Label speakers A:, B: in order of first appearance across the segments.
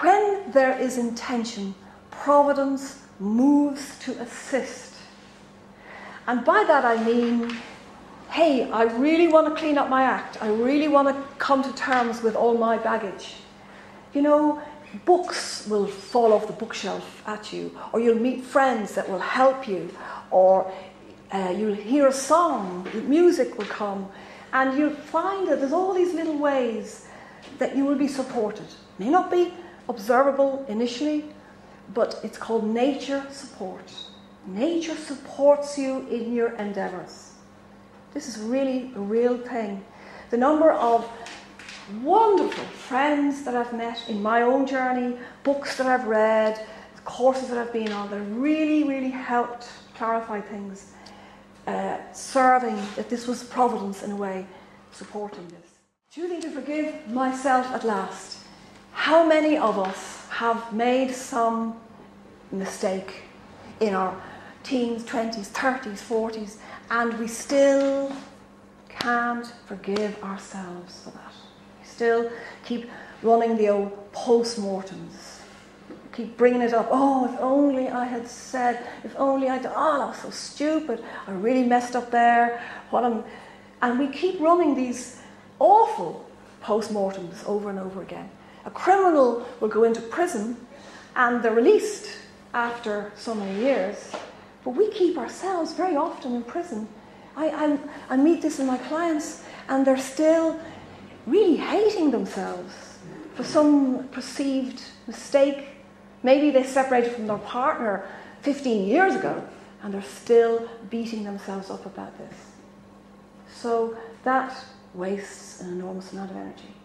A: When there is intention, providence moves to assist. And by that I mean, hey, I really want to clean up my act. I really want to come to terms with all my baggage. You know, books will fall off the bookshelf at you, or you'll meet friends that will help you, or you'll hear a song, music will come, and you'll find that there's all these little ways that you will be supported. May not be observable initially, but it's called nature support. Nature supports you in your endeavours. This is really a real thing. The number of wonderful friends that I've met in my own journey, books that I've read, courses that I've been on that really, really helped clarify things, serving that this was providence in a way, supporting this. Choosing to forgive myself at last. How many of us have made some mistake in our teens, 20s, 30s, 40s, and we still can't forgive ourselves for that? We still keep running the old post-mortems. Keep bringing it up. Oh, if only I had said, if only I'd, oh, that was so stupid. I really messed up there. And we keep running these awful post-mortems over and over again. A criminal will go into prison and they're released after so many years. But we keep ourselves very often in prison. I meet this in my clients, and they're still really hating themselves for some perceived mistake. Maybe they separated from their partner 15 years ago, and they're still beating themselves up about this. So that wastes an enormous amount of energy.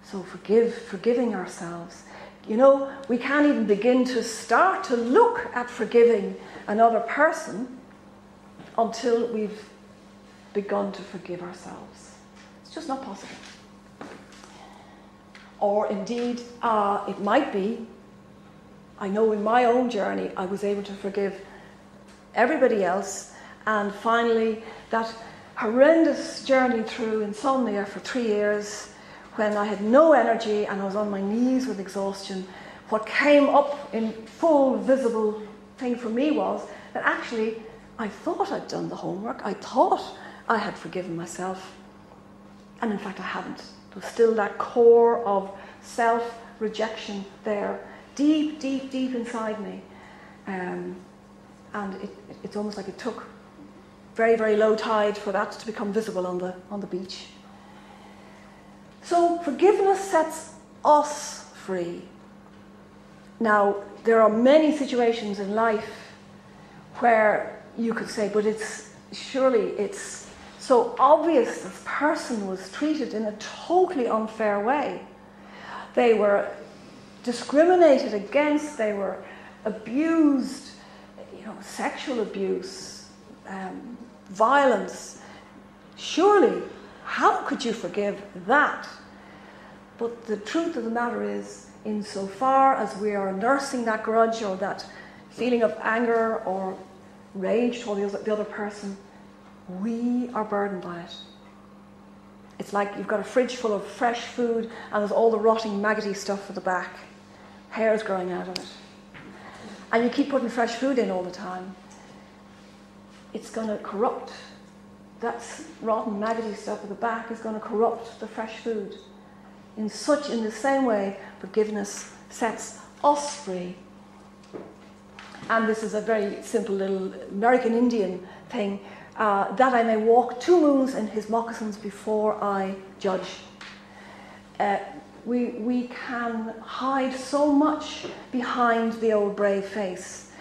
A: So forgiving ourselves. You know, we can't even begin to start to look at forgiving another person until we've begun to forgive ourselves. It's just not possible. Or indeed, it might be, I know in my own journey, I was able to forgive everybody else, and finally that horrendous journey through insomnia for 3 years, when I had no energy and I was on my knees with exhaustion, what came up in full visible thing for me was that actually I thought I'd done the homework. I thought I had forgiven myself. And in fact I hadn't. There was still that core of self-rejection there, deep, deep, deep inside me. And it's almost like it took very, very low tide for that to become visible on the beach. So forgiveness sets us free. Now, there are many situations in life where you could say, but surely it's so obvious this person was treated in a totally unfair way. They were discriminated against, they were abused, sexual abuse, violence. Surely, how could you forgive that? But the truth of the matter is, insofar as we are nursing that grudge or that feeling of anger or rage toward the other person, we are burdened by it. It's like you've got a fridge full of fresh food and there's all the rotting, maggoty stuff at the back. Hair's growing out of it. And you keep putting fresh food in all the time. It's going to corrupt. That rotten, maggoty stuff at the back is going to corrupt the fresh food. In the same way, forgiveness sets us free. And this is a very simple little American Indian thing, that I may walk 2 moons in his moccasins before I judge. We can hide so much behind the old brave face.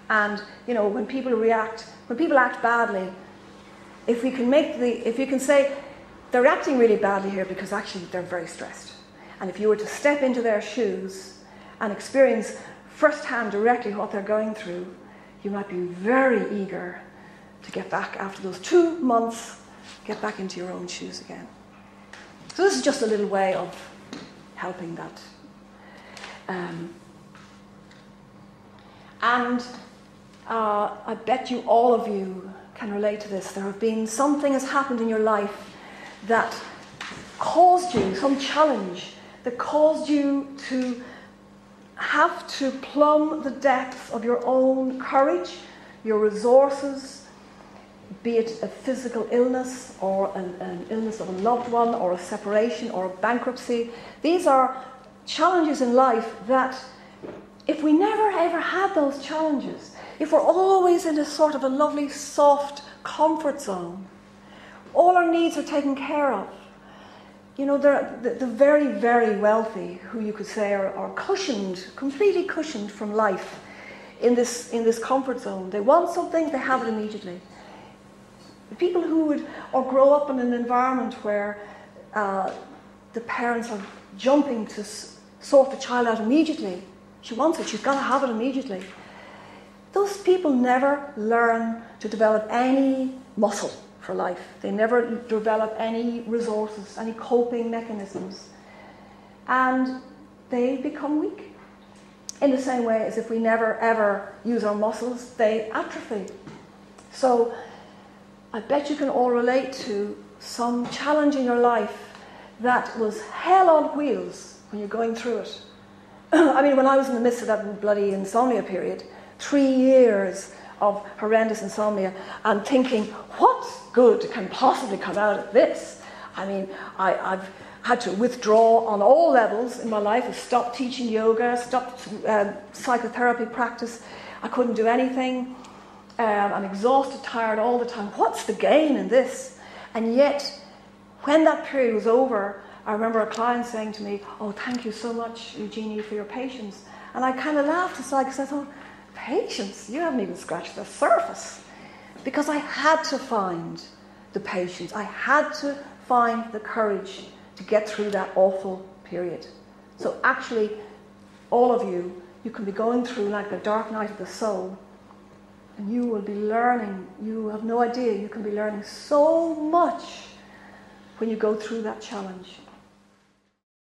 A: And, when people act badly, if you can say, they're acting really badly here because actually they're very stressed. And if you were to step into their shoes and experience firsthand directly what they're going through, you might be very eager to get back after those 2 months, get back into your own shoes again. So this is just a little way of helping that. I bet you all of you can relate to this. There have been something has happened in your life that caused you, some challenge that caused you to have to plumb the depths of your own courage, your resources, be it a physical illness or an illness of a loved one or a separation or a bankruptcy. These are challenges in life that if we never ever had those challenges, if we're always in a sort of a lovely soft comfort zone, all our needs are taken care of. You know, the very, very wealthy, who you could say are cushioned, completely cushioned from life in this comfort zone. They want something, they have it immediately. The people who would or grow up in an environment where the parents are jumping to sort the child out immediately. She wants it, she's got to have it immediately. Those people never learn to develop any muscle for life. They never develop any resources, any coping mechanisms. And they become weak. In the same way as if we never ever use our muscles, they atrophy. So I bet you can all relate to some challenge in your life that was hell on wheels when you're going through it. I mean, when I was in the midst of that bloody insomnia period, 3 years of horrendous insomnia, and thinking, what good can possibly come out of this? I mean, I've had to withdraw on all levels in my life. I stopped teaching yoga, stopped psychotherapy practice. I couldn't do anything. I'm exhausted, tired all the time. What's the gain in this? And yet, when that period was over, I remember a client saying to me, oh, thank you so much, Eugenie, for your patience. And I kind of laughed aside because I thought, patience? You haven't even scratched the surface. Because I had to find the patience. I had to find the courage to get through that awful period. So actually, all of you, you can be going through like the dark night of the soul, and you will be learning. You have no idea. You can be learning so much when you go through that challenge.